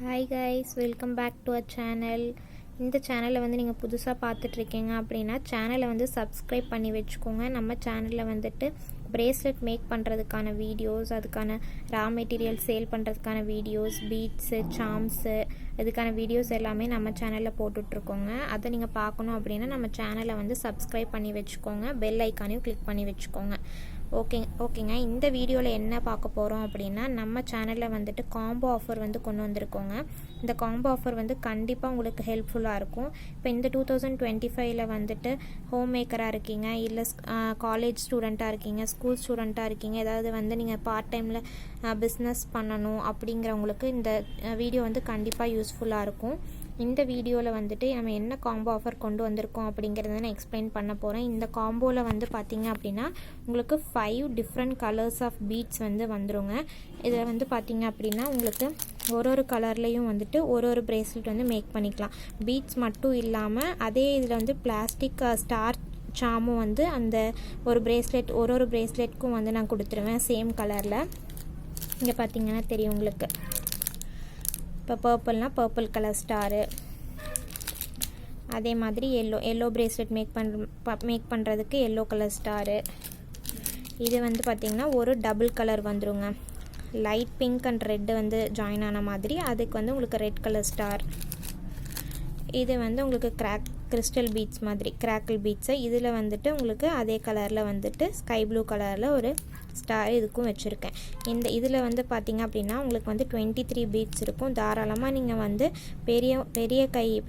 Hi guys, welcome back to our channel. இந்த சேனலை வந்து நீங்கள் புதுசாக பார்த்துட்ருக்கீங்க அப்படின்னா சேனலை வந்து சப்ஸ்கிரைப் பண்ணி வச்சுக்கோங்க. நம்ம சேனலில் வந்துட்டு பிரேஸ்லெட் மேக் பண்ணுறதுக்கான வீடியோஸ், அதுக்கான ரா மெட்டீரியல் சேல் பண்ணுறதுக்கான வீடியோஸ், பீட்ஸு, சாம்ஸு, இதுக்கான வீடியோஸ் எல்லாமே நம்ம சேனலில் போட்டுட்ருக்கோங்க. அதை நீங்கள் பார்க்கணும் அப்படின்னா நம்ம சேனலை வந்து சப்ஸ்கிரைப் பண்ணி வச்சுக்கோங்க. பெல் ஐக்கானையும் கிளிக் பண்ணி வச்சுக்கோங்க. ஓகேங்க. இந்த வீடியோவில் என்ன பார்க்க போகிறோம் அப்படின்னா, நம்ம சேனலில் வந்துட்டு காம்போ ஆஃபர் வந்து கொண்டு வந்திருக்கோங்க. இந்த காம்போ ஆஃபர் வந்து கண்டிப்பாக உங்களுக்கு ஹெல்ப்ஃபுல்லாக இருக்கும். இப்போ இந்த 2025 வந்துட்டு ஹோம் மேக்கராக இருக்கீங்க, இல்லை காலேஜ் ஸ்டூடெண்ட்டாக இருக்கீங்க, ஸ்கூல் ஸ்டூடெண்ட்டாக இருக்கீங்க, ஏதாவது வந்து நீங்கள் பார்ட் டைமில் பிஸ்னஸ் பண்ணணும் அப்படிங்கிறவங்களுக்கு இந்த வீடியோ வந்து கண்டிப்பாக யூஸ்ஃபுல்லாக இருக்கும். இந்த வீடியோவில் வந்துட்டு நம்ம என்ன காம்போ ஆஃபர் கொண்டு வந்திருக்கோம் அப்படிங்கிறத நான் எக்ஸ்பிளைன் பண்ண போகிறேன். இந்த காம்போவில் வந்து பார்த்திங்க அப்படின்னா உங்களுக்கு 5 டிஃப்ரெண்ட் கலர்ஸ் ஆஃப் பீட்ஸ் வந்து வந்துருங்க. இதில் வந்து பார்த்திங்க அப்படின்னா உங்களுக்கு ஒரு கலர்லேயும் வந்துட்டு ஒரு பிரேஸ்லெட் வந்து மேக் பண்ணிக்கலாம். பீட்ஸ் மட்டும் இல்லாமல் அதே இதில் வந்து பிளாஸ்டிக் ஸ்டார் சாமும் வந்து அந்த ஒரு பிரேஸ்லெட்க்கும் வந்து நான் கொடுத்துருவேன் சேம் கலரில். இங்கே பார்த்திங்கன்னா தெரியும் உங்களுக்கு. இப்போ பர்பிள்னால் பர்பிள் கலர் ஸ்டாரு, அதே மாதிரி எல்லோ பிரேஸ்லெட் மேக் பண்ணுறதுக்கு எல்லோ கலர் ஸ்டாரு. இது வந்து பார்த்திங்கன்னா ஒரு டபுள் கலர் வந்துருங்க. லைட் பிங்க் அண்ட் ரெட்டு வந்து ஜாயின் ஆன மாதிரி அதுக்கு வந்து உங்களுக்கு ரெட் கலர் ஸ்டார். இது வந்து உங்களுக்கு கிறிஸ்டல் பீட்ஸ் மாதிரி கிராக்கிள் பீட்ஸு. இதில் வந்துட்டு உங்களுக்கு அதே கலரில் வந்துட்டு ஸ்கை ப்ளூ கலரில் ஒரு ஸ்டார் இதுக்கும் வச்சுருக்கேன். இதில் வந்து பார்த்திங்க அப்படின்னா உங்களுக்கு வந்து 23 பீட்ஸ் இருக்கும். தாராளமாக நீங்கள் வந்து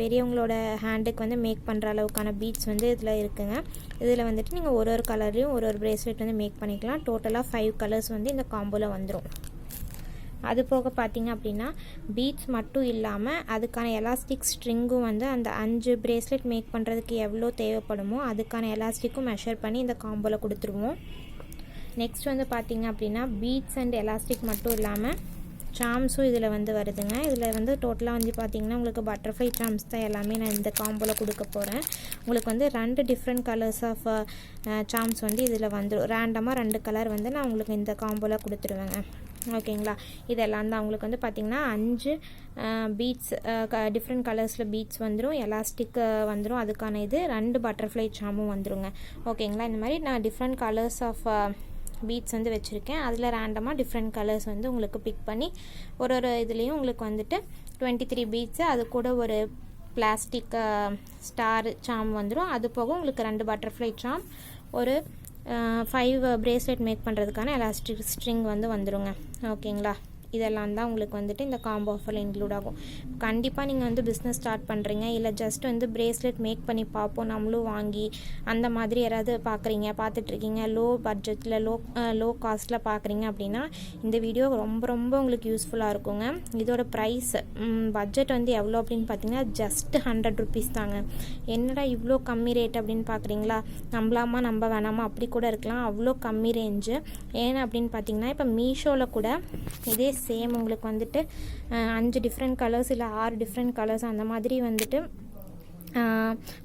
பெரியவங்களோட ஹேண்டுக்கு வந்து மேக் பண்ணுற அளவுக்கான பீட்ஸ் வந்து இதில் இருக்குங்க. இதில் வந்துட்டு நீங்கள் ஒரு கலர்லேயும் ஒரு பிரேஸ்லெட் வந்து மேக் பண்ணிக்கலாம். டோட்டலாக 5 கலர்ஸ் வந்து இந்த காம்போவில் வந்துடும். அது போக பார்த்திங்க அப்படின்னா பீட்ஸ் மட்டும் இல்லாமல் அதுக்கான எலாஸ்டிக் ஸ்ட்ரிங்கும் வந்து அந்த 5 பிரேஸ்லெட் மேக் பண்ணுறதுக்கு எவ்வளோ தேவைப்படுமோ அதுக்கான எலாஸ்டிக்கும் மெஷர் பண்ணி இந்த காம்போவில் கொடுத்துருவோம். நெக்ஸ்ட் வந்து பார்த்திங்க அப்படின்னா பீட்ஸ் அண்ட் எலாஸ்டிக் மட்டும் இல்லாமல் சாம்ஸும் இதில் வந்து வருதுங்க. இதில் வந்து டோட்டலாக வந்து பார்த்திங்கன்னா உங்களுக்கு பட்டர்ஃப்ளை சாம்ஸ் தான் எல்லாமே நான் இந்த காம்போவில் கொடுக்க போகிறேன். உங்களுக்கு வந்து 2 டிஃப்ரெண்ட் கலர்ஸ் ஆஃப் சாம்ஸ் வந்து இதில் வந்துடும். ரேண்டமாக 2 கலர் வந்து நான் உங்களுக்கு இந்த காம்போவில் கொடுத்துருவேங்க. ஓகேங்களா. இதெல்லாம் தான் உங்களுக்கு வந்து பார்த்திங்கன்னா 5 பீட்ஸ் டிஃப்ரெண்ட் கலர்ஸில் பீட்ஸ் வந்துடும், எலாஸ்டிக் வந்துடும், அதுக்கான இது 2 பட்டர்ஃப்ளை சாமும் வந்துடுங்க. ஓகேங்களா. இந்த மாதிரி நான் டிஃப்ரெண்ட் கலர்ஸ் ஆஃப் பீட்ஸ் வந்து வச்சுருக்கேன். அதில் ரேண்டமாக டிஃப்ரெண்ட் கலர்ஸ் வந்து உங்களுக்கு பிக் பண்ணி ஒரு இதுலேயும் உங்களுக்கு வந்துட்டு 23 பீட்ஸு, அது கூட ஒரு பிளாஸ்டிக் ஸ்டார் சாம் வந்துடும். அது போக உங்களுக்கு 2 பட்டர்ஃப்ளை சாம், ஒரு 5 பிரேஸ்லெட் மேக் பண்ணுறதுக்கான எலாஸ்டிக் ஸ்ட்ரிங் வந்து வந்துடுங்க. ஓகேங்களா. இதெல்லாம் தான் உங்களுக்கு வந்துட்டு இந்த காம்போ ஆஃபரில் இன்க்ளூட் ஆகும். கண்டிப்பாக நீங்கள் வந்து பிஸ்னஸ் ஸ்டார்ட் பண்ணுறீங்க, இல்லை ஜஸ்ட் வந்து பிரேஸ்லெட் மேக் பண்ணி பார்ப்போம் நம்மளும் வாங்கி அந்த மாதிரி யாராவது பார்த்துட்ருக்கீங்க, லோ பட்ஜெட்டில் லோ காஸ்ட்டில் பார்க்குறீங்க அப்படின்னா இந்த வீடியோ ரொம்ப உங்களுக்கு யூஸ்ஃபுல்லாக இருக்குங்க. இதோட ப்ரைஸ் பட்ஜெட் வந்து எவ்வளோ அப்படின்னு பார்த்தீங்கன்னா ஜஸ்ட் 100 ருபீஸ் தாங்க. என்னடா இவ்வளோ கம்மி ரேட் அப்படின்னு பார்க்குறீங்களா? நம்ப வேணாமா அப்படி கூட இருக்கலாம். அவ்வளோ கம்மி ரேஞ்சு. ஏன்னா அப்படின்னு பார்த்தீங்கன்னா இப்போ மீஷோவில் கூட இதே சேம் உங்களுக்கு வந்துட்டு 5 டிஃப்ரெண்ட் கலர்ஸ் இல்லை 6 டிஃப்ரெண்ட் கலர்ஸ் அந்த மாதிரி வந்துட்டு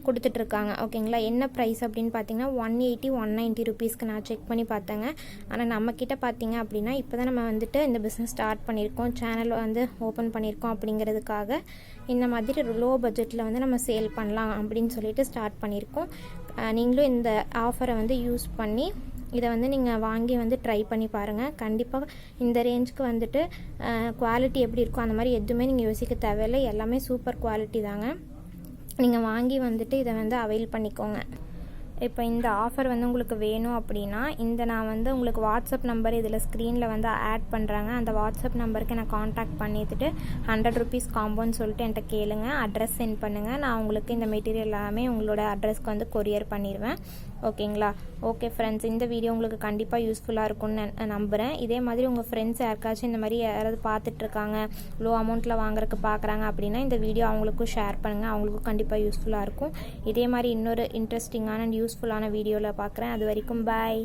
கொடுத்துட்ருக்காங்க. ஓகேங்களா. என்ன ப்ரைஸ் அப்படின்னு பார்த்தீங்கன்னா 180-190 ருபீஸ்க்கு நான் செக் பண்ணி பார்த்தேங்க. ஆனால் நம்மக்கிட்ட பார்த்தீங்க அப்படின்னா இப்போ தான் நம்ம வந்துட்டு இந்த பிஸ்னஸ் ஸ்டார்ட் பண்ணியிருக்கோம், சேனல் வந்து ஓப்பன் பண்ணியிருக்கோம். அப்படிங்கிறதுக்காக இந்த மாதிரி லோ பட்ஜெட்டில் வந்து நம்ம சேல் பண்ணலாம் அப்படின்னு சொல்லிட்டு ஸ்டார்ட் பண்ணியிருக்கோம். நீங்களும் இந்த ஆஃபரை வந்து யூஸ் பண்ணி இதை வந்து நீங்கள் வாங்கி வந்து ட்ரை பண்ணி பாருங்கள். கண்டிப்பாக இந்த ரேஞ்சுக்கு வந்துட்டு குவாலிட்டி எப்படி இருக்கும் அந்த மாதிரி எதுவுமே நீங்கள் யோசிக்க தேவையில்லை. எல்லாமே சூப்பர் குவாலிட்டி தாங்க. நீங்கள் வாங்கி வந்துட்டு இதை வந்து அவைல் பண்ணிக்கோங்க. இப்போ இந்த ஆஃபர் வந்து உங்களுக்கு வேணும் அப்படின்னா நான் வந்து உங்களுக்கு வாட்ஸ்அப் நம்பர் இதில் ஸ்க்ரீனில் வந்து ஆட் பண்ணுறாங்க. அந்த வாட்ஸ்அப் நம்பருக்கு நான் காண்டாக்ட் பண்ணிவிட்டு 100 ருபீஸ் காம்போன்னு சொல்லிட்டு என்கிட்ட கேளுங்க. அட்ரஸ் சென்ட் பண்ணுங்கள். நான் உங்களுக்கு இந்த மெட்டீரியல் எல்லாமே உங்களோட அட்ரஸ்க்கு வந்து கொரியர் பண்ணிடுவேன். ஓகேங்களா. ஓகே ஃப்ரெண்ட்ஸ், இந்த வீடியோ உங்களுக்கு கண்டிப்பாக யூஸ்ஃபுல்லாக இருக்கும்னு நம்புகிறேன். இதே மாதிரி உங்கள் ஃப்ரெண்ட்ஸ் யாருக்காச்சும் இந்த மாதிரி யாராவது பார்த்துட்ருக்காங்க, லோ அமௌண்ட்டில் வாங்குறதுக்கு பார்க்குறாங்க அப்படின்னா இந்த வீடியோ அவங்களுக்கும் ஷேர் பண்ணுங்கள். அவங்களுக்கும் கண்டிப்பாக யூஸ்ஃபுல்லாக இருக்கும். இதே மாதிரி இன்னொரு இன்ட்ரெஸ்டிங்கான யூஸ்ஃபுல்லான வீடியோவில் பார்க்குறேன். அது வரைக்கும் பாய்.